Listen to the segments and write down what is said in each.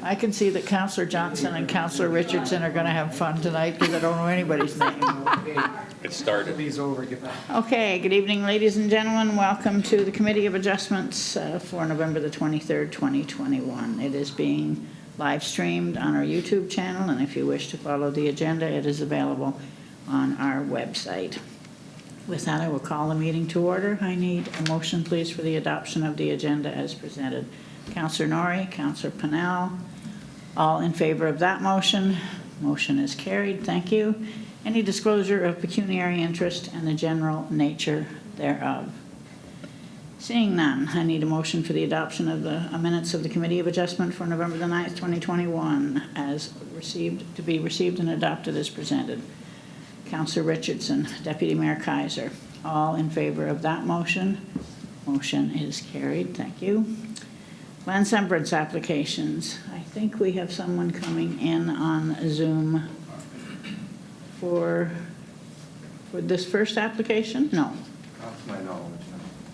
I can see that Councillor Johnson and Councillor Richardson are going to have fun tonight because I don't know anybody's name. It started. These over, get back. Okay, good evening, ladies and gentlemen. Welcome to the Committee of Adjustments for November the 23rd, 2021. It is being live streamed on our YouTube channel, and if you wish to follow the agenda, it is available on our website. With that, I will call the meeting to order. I need a motion, please, for the adoption of the agenda as presented. Councillor Norrie, Councillor Pennell, all in favor of that motion. Motion is carried. Thank you. Any disclosure of pecuniary interest and the general nature thereof? Seeing none, I need a motion for the adoption of the minutes of the Committee of Adjustment for November the 9th, 2021, as received, to be received and adopted as presented. Councillor Richardson, Deputy Mayor Kaiser, all in favor of that motion. Motion is carried. Thank you. Land Sembrance applications. I think we have someone coming in on Zoom for this first application? No. Not to my knowledge,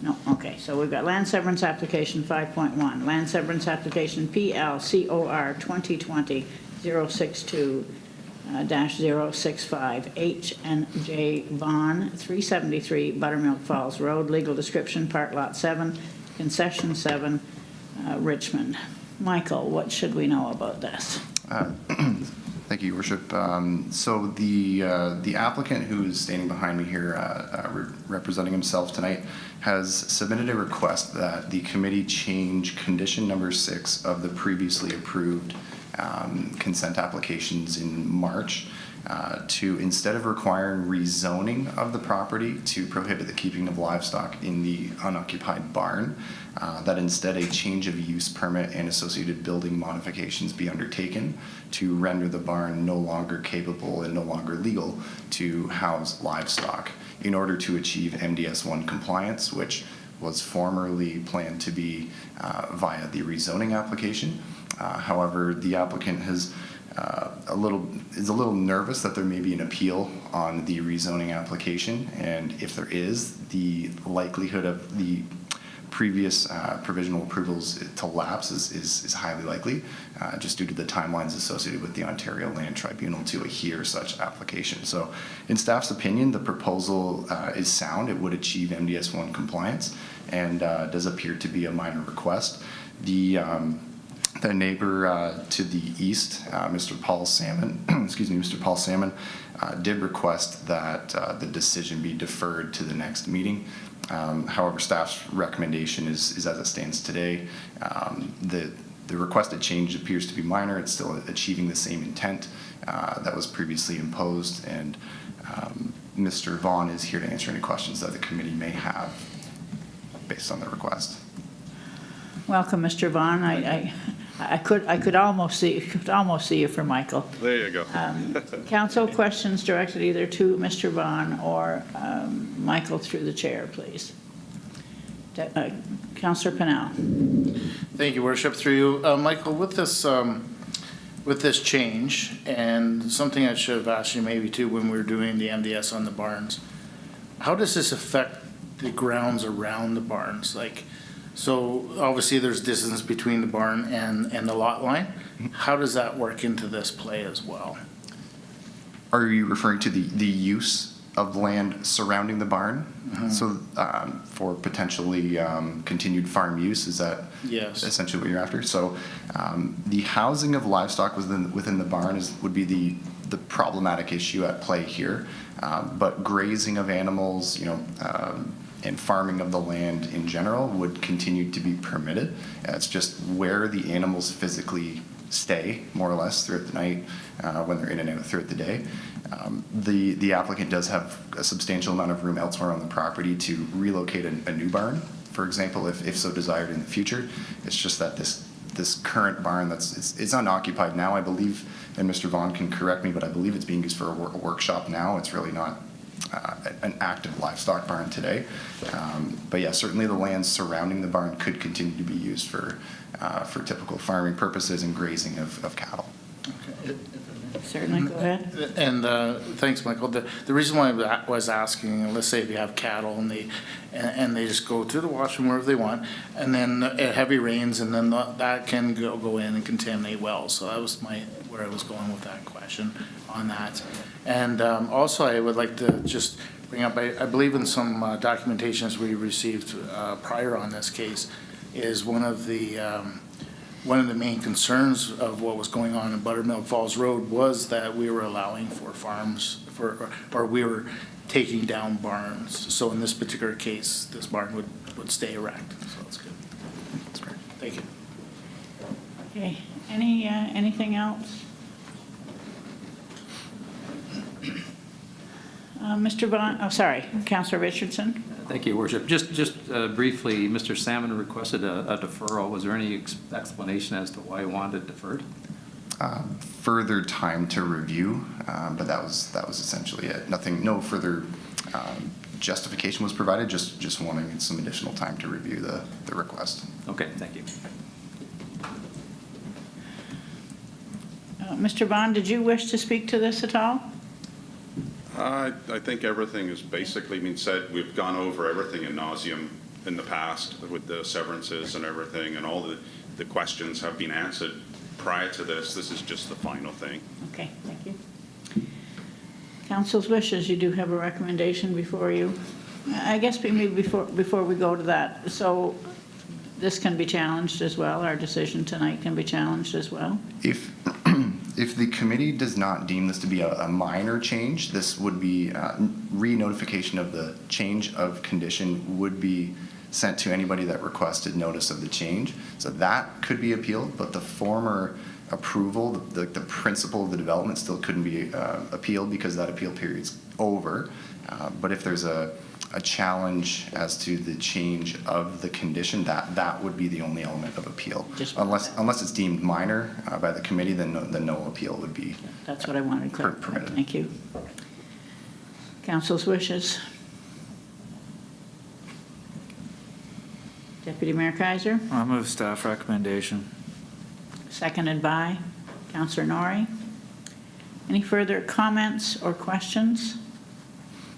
No, okay, so we've got land severance application 5.1, land severance application PLCOR 2020-062-065, H and J Vaughn, 373 Buttermilk Falls Road, legal description, part lot 7, concession 7, Richmond. Michael, what should we know about this? Thank you, Your Worship. So the applicant who is standing behind me here, representing himself tonight, has submitted a request that the committee change condition number 6 of the previously approved consent applications in March to, instead of requiring rezoning of the property to prohibit the keeping of livestock in the unoccupied barn, that instead a change of use permit and associated building modifications be undertaken to render the barn no longer capable and no longer legal to house livestock in order to achieve MDS1 compliance, which was formerly planned to be via the rezoning application. However, the applicant has is a little nervous that there may be an appeal on the rezoning application, and if there is, the likelihood of the previous provisional approvals to lapse is highly likely, just due to the timelines associated with the Ontario Land Tribunal to adhere such application. So in staff's opinion, the proposal is sound. It would achieve MDS1 compliance and does appear to be a minor request. The neighbor to the east, Mr. Paul Salmon, Mr. Paul Salmon, did request that the decision be deferred to the next meeting. However, staff's recommendation is as it stands today. The requested change appears to be minor. It's still achieving the same intent that was previously imposed, and Mr. Vaughn is here to answer any questions that the committee may have based on the request. Welcome, Mr. Vaughn. I could almost see you for Michael. There you go. Council questions directed either to Mr. Vaughn or Michael through the chair, please. Councillor Pennell. Thank you, Worship. Through you, Michael. With this change, and something I should have asked you maybe too when we were doing the MDS on the barns, how does this affect the grounds around the barns? Like, so obviously there's distance between the barn and the lot line. How does that work into this play as well? Are you referring to the use of land surrounding the barn? Mm-hmm. So for potentially continued farm use, is that essentially what you're after? So the housing of livestock within the barn would be the problematic issue at play here. But grazing of animals, and farming of the land in general would continue to be permitted. It's just where the animals physically stay, more or less, throughout the night when they're in and out throughout the day. The applicant does have a substantial amount of room elsewhere on the property to relocate a new barn, for example, if so desired in the future. It's just that this current barn it's unoccupied now, I believe, and Mr. Vaughn can correct me, but I believe it's being used for a workshop now. It's really not an active livestock barn today. But yeah, certainly the land surrounding the barn could continue to be used for typical farming purposes and grazing of cattle. Okay. Certainly, go ahead. And thanks, Michael. The reason why I was asking, let's say if you have cattle and they just go to the washroom wherever they want, and then heavy rains, and then that can go in and contaminate wells. So that was where I was going with that question on that. And also, I would like to just bring up, I believe in some documentations we received prior on this case, is one of the main concerns of what was going on in Buttermilk Falls Road was that we were allowing for farms or we were taking down barns. So in this particular case, this barn would stay erect. So that's good. That's great. Thank you. Okay, anything else? Mr. Vaughn, oh, sorry, Councillor Richardson? Thank you, Your Worship. Just briefly, Mr. Salmon requested a deferral. Was there any explanation as to why he wanted it deferred? Further time to review, but that was essentially it. No further justification was provided, just wanting some additional time to review the request. Okay, thank you. Mr. Vaughn, did you wish to speak to this at all? I think everything has basically been said. We've gone over everything in nauseam in the past with the severances and everything, and all the questions have been answered prior to this. This is just the final thing. Okay, thank you. Council's wishes, you do have a recommendation before you. I guess maybe before we go to that, so this can be challenged as well, our decision tonight can be challenged as well? If the committee does not deem this to be a minor change, this would be re-notification of the change of condition would be sent to anybody that requested notice of the change. So that could be appealed, but the former approval, the principle of the development still couldn't be appealed because that appeal period's over. But if there's a challenge as to the change of the condition, that would be the only element of appeal. Unless it's deemed minor by the committee, then no appeal would be. That's what I wanted to clarify. Permitted. Thank you. Council's wishes. Deputy Mayor Kaiser, I'll move staff recommendation. seconded by Councillor Norrie. Any further comments or questions?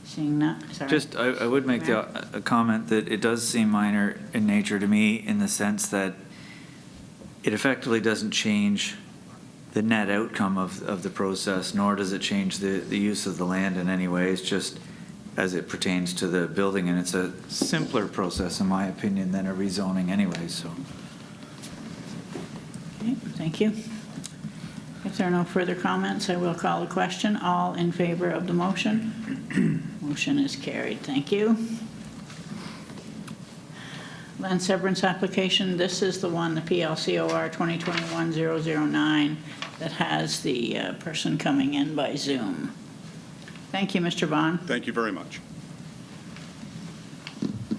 Seeing none, sorry. Just, I would make a comment that it does seem minor in nature to me in the sense that it effectively doesn't change the net outcome of the process, nor does it change the use of the land in any way. It's just as it pertains to the building, and it's a simpler process, in my opinion, than a rezoning anyway, so. Okay, thank you. If there are no further comments, I will call the question. All in favor of the motion? Motion is carried. Thank you. Land severance application. This is the one, the PLCOR 2021-009, that has the person coming in by Zoom. Thank you, Mr. Vaughn. Thank you very much.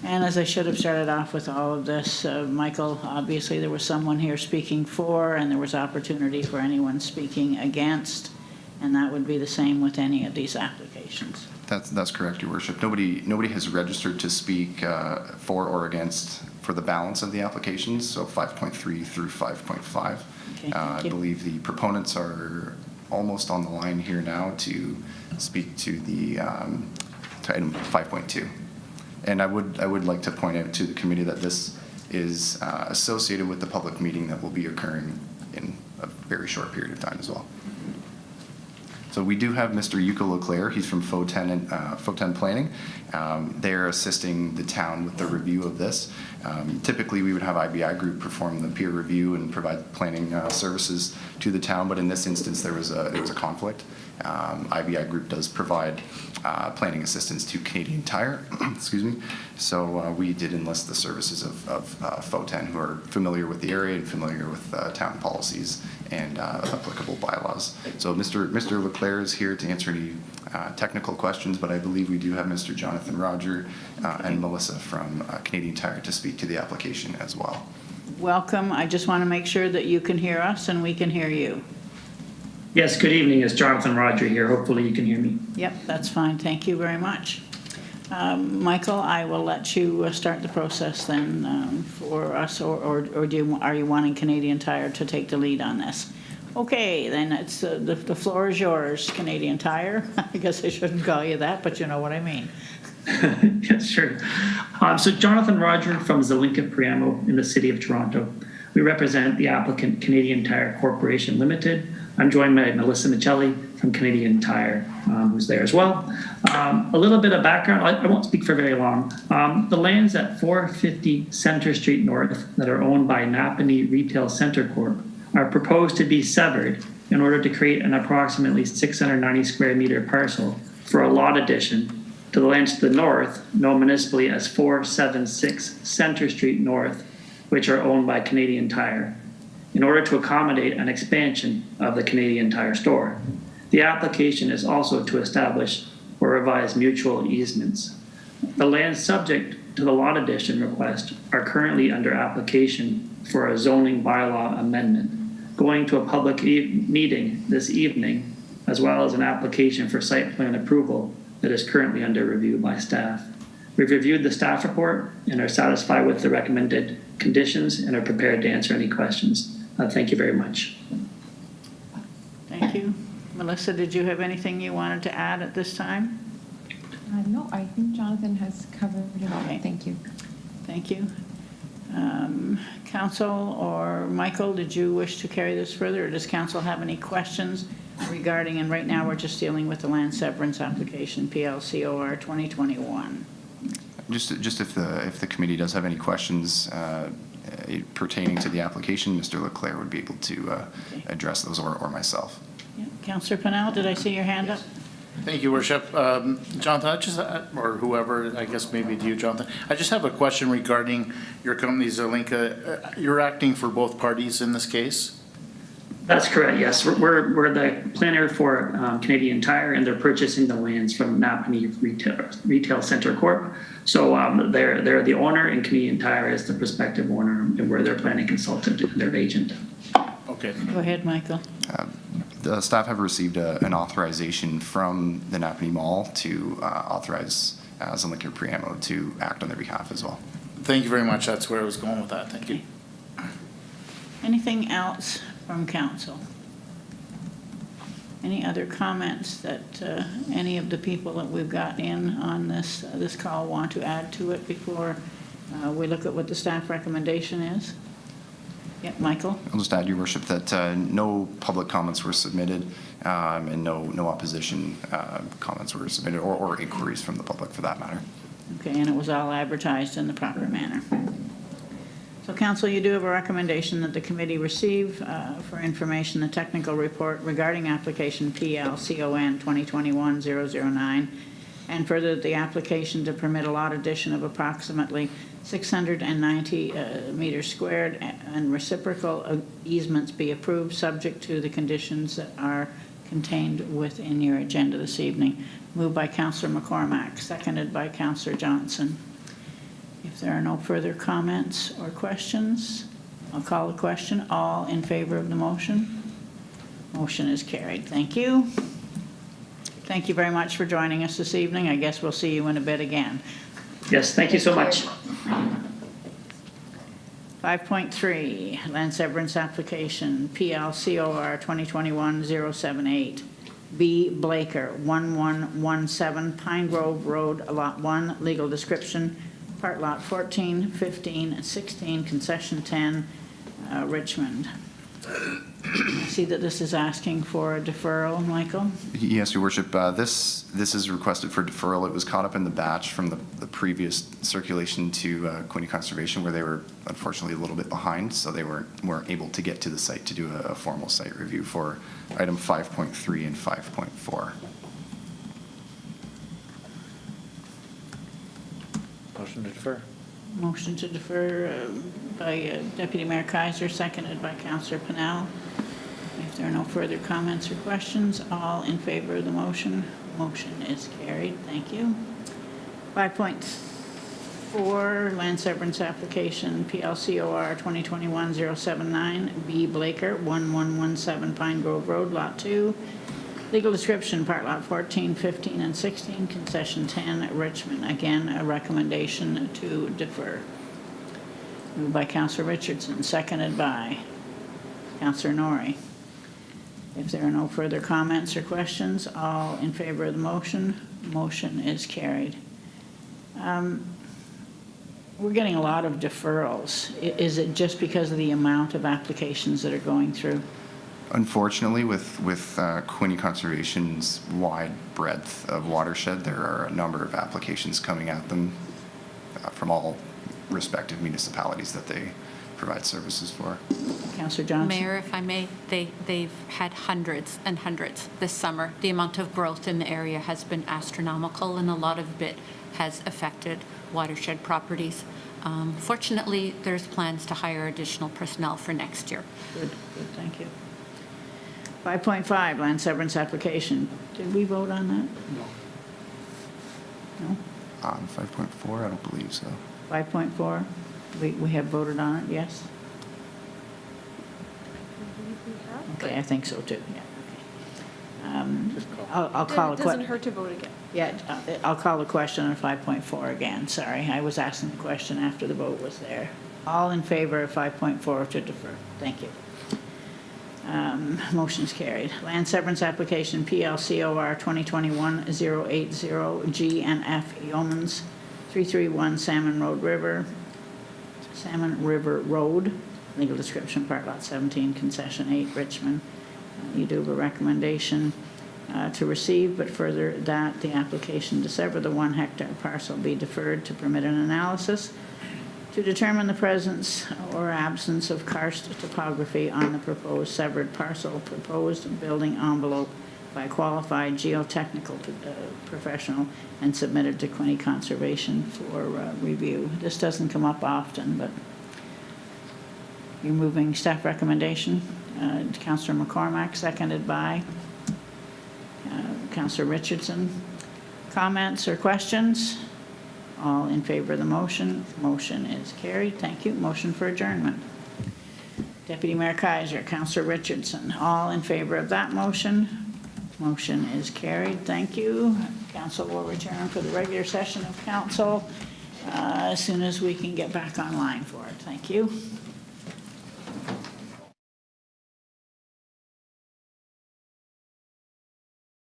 And as I should have started off with all of this, Michael, obviously there was someone here speaking for, and there was opportunity for anyone speaking against, and that would be the same with any of these applications. That's correct, Your Worship. Nobody has registered to speak for or against for the balance of the applications, so 5.3 through 5.5. Okay, I thank you. believe the proponents are almost on the line here now to speak to the to item 5.2. And I would like to point out to the committee that this is associated with the public meeting that will be occurring in a very short period of time as well. So we do have Mr. Yuka Leclerc. He's from FOTEN Planning. They're assisting the town with the review of this. Typically, we would have IBI Group perform the peer review and provide planning services to the town, but in this instance, there was a conflict. IBI Group does provide planning assistance to Canadian Tire, excuse me. So we did enlist the services of FOTEN, who are familiar with the area and familiar with town policies and applicable bylaws. So Mr. Leclerc is here to answer any technical questions, but I believe we do have Mr. Jonathan Roger and Melissa from Canadian Tire to speak to the application as well. Welcome. I just want to make sure that you can hear us and we can hear you. Yes, good evening. It's Jonathan Roger here. Hopefully you can hear me. Yep, that's fine. Thank you very much. Michael, I will let you start the process then for us, or are you wanting Canadian Tire to take the lead on this? Okay, then it's, the floor is yours, Canadian Tire. I guess I shouldn't call you that, but you know what I mean. Yes, sure. So Jonathan Roger from Zelinka Priamo in the city of Toronto. We represent the applicant Canadian Tire Corporation Limited. I'm joined by Melissa Michelli from Canadian Tire, who's there as well. A little bit of background, I won't speak for very long. The lands at 450 Center Street North that are owned by Napanee Retail Center Corp. are proposed to be severed in order to create an approximately 690 square meter parcel for a lot addition to the lands to the north, known municipally as 476 Center Street North, which are owned by Canadian Tire, in order to accommodate an expansion of the Canadian Tire store. The application is also to establish or revise mutual easements. The lands subject to the lot addition request are currently under application for a zoning bylaw amendment, going to a public meeting this evening, as well as an application for site plan approval that is currently under review by staff. We've reviewed the staff report and are satisfied with the recommended conditions and are prepared to answer any questions. Thank you very much. Thank you. Melissa, did you have anything you wanted to add at this time? No, I think Jonathan has covered it all. Okay. Thank you. Thank you. Council or Michael, did you wish to carry this further, or does council have any questions regarding, and right now we're just dealing with the land severance application, PLCOR 2021. Just if the committee does have any questions pertaining to the application, Mr. Leclerc would be able to address those, or myself. Yeah. Councillor Pennell, did I see your hand up? Thank you, Worship. Jonathan, I just, or whoever, I guess maybe to you, Jonathan. I just have a question regarding your company, Zelinka. You're acting for both parties in this case? That's correct, yes. We're the planner for Canadian Tire, and they're purchasing the lands from Napanee Retail Center Corp. So they're the owner, and Canadian Tire is the prospective owner, and we're their planning consultant and their agent. Okay. Go ahead, Michael. The staff have received an authorization from the Napanee Mall to authorize Zelinka Priamo to act on their behalf as well. Thank you very much. That's where I was going with that. Thank you. Anything else from council? Any other comments that any of the people that we've got in on this call want to add to it before we look at what the staff recommendation is? Yeah, Michael? I'll just add, Your Worship, that no public comments were submitted and no opposition comments were submitted or inquiries from the public for that matter. Okay, and it was all advertised in the proper manner. So council, you do have a recommendation that the committee receive for information the technical report regarding application PLCON 2021-009, and further that the application to permit a lot addition of approximately 690 meters squared and reciprocal easements be approved, subject to the conditions that are contained within your agenda this evening. Moved by Councillor McCormack, seconded by Councillor Johnson. If there are no further comments or questions, I'll call the question. All in favor of the motion? Motion is carried. Thank you. Thank you very much for joining us this evening. I guess we'll see you in a bit again. Yes, thank you so much. 5.3, land severance application, PLCOR 2021-078. B. Blaker, 1117 Pine Grove Road, Lot 1, legal description, part lot 14, 15, and 16, concession 10, Richmond. I see that this is asking for a deferral, Michael. Yes, Your Worship. This is requested for deferral. It was caught up in the batch from the previous circulation to Quinte Conservation, where they were unfortunately a little bit behind, so they weren't able to get to the site to do a formal site review for item 5.3 and 5.4. Motion to defer. Motion to defer by Deputy Mayor Kaiser, seconded by Councillor Pennell. If there are no further comments or questions, all in favor of the motion? Motion is carried. Thank you. 5.4, land severance application, PLCOR 2021-079, B. Blaker, 1117 Pine Grove Road, Lot 2. Legal description, part lot 14, 15, and 16, concession 10, Richmond. Again, a recommendation to defer. Moved by Councillor Richardson, seconded by Councillor Norrie. If there are no further comments or questions, all in favor of the motion, motion is carried. We're getting a lot of deferrals. Is it just because of the amount of applications that are going through? Unfortunately, with Quinte Conservation's wide breadth of watershed, there are a number of applications coming at them from all respective municipalities that they provide services for. Councillor Johnson? Mayor, if I may, they've had hundreds and hundreds this summer. The amount of growth in the area has been astronomical, and a lot of it has affected watershed properties. Fortunately, there's plans to hire additional personnel for next year. Good, thank you. 5.5, land severance application. Did we vote on that? No. 5.4, I don't believe so. 5.4, we have voted on it, yes? Okay, I think so too, yeah. Okay. I'll call It a doesn't question. hurt to vote again. Yeah, I'll call the question on 5.4 again, sorry. I was asking the question after the vote was there. All in favor of 5.4 to defer? Thank you. Motion's carried. Land severance application PLCOR 2021-080 G and F Yeomans, 331 Salmon River Road, legal description, part lot 17, concession 8, Richmond. You do have a recommendation to receive, but further that the application to sever the 1 hectare parcel be deferred to permit an analysis to determine the presence or absence of karst topography on the proposed severed parcel, proposed building envelope by qualified geotechnical professional, and submitted to Quinte Conservation for review. This doesn't come up often, but you're moving staff recommendation. Councillor McCormack, seconded by Councillor Richardson. Comments or questions? All in favor of the motion. Motion is carried. Thank you. Motion for adjournment. Deputy Mayor Kaiser, Councillor Richardson, all in favor of that motion. Motion is carried. Thank you. Council will return for the regular session of council as soon as we can get back online for it. Thank you.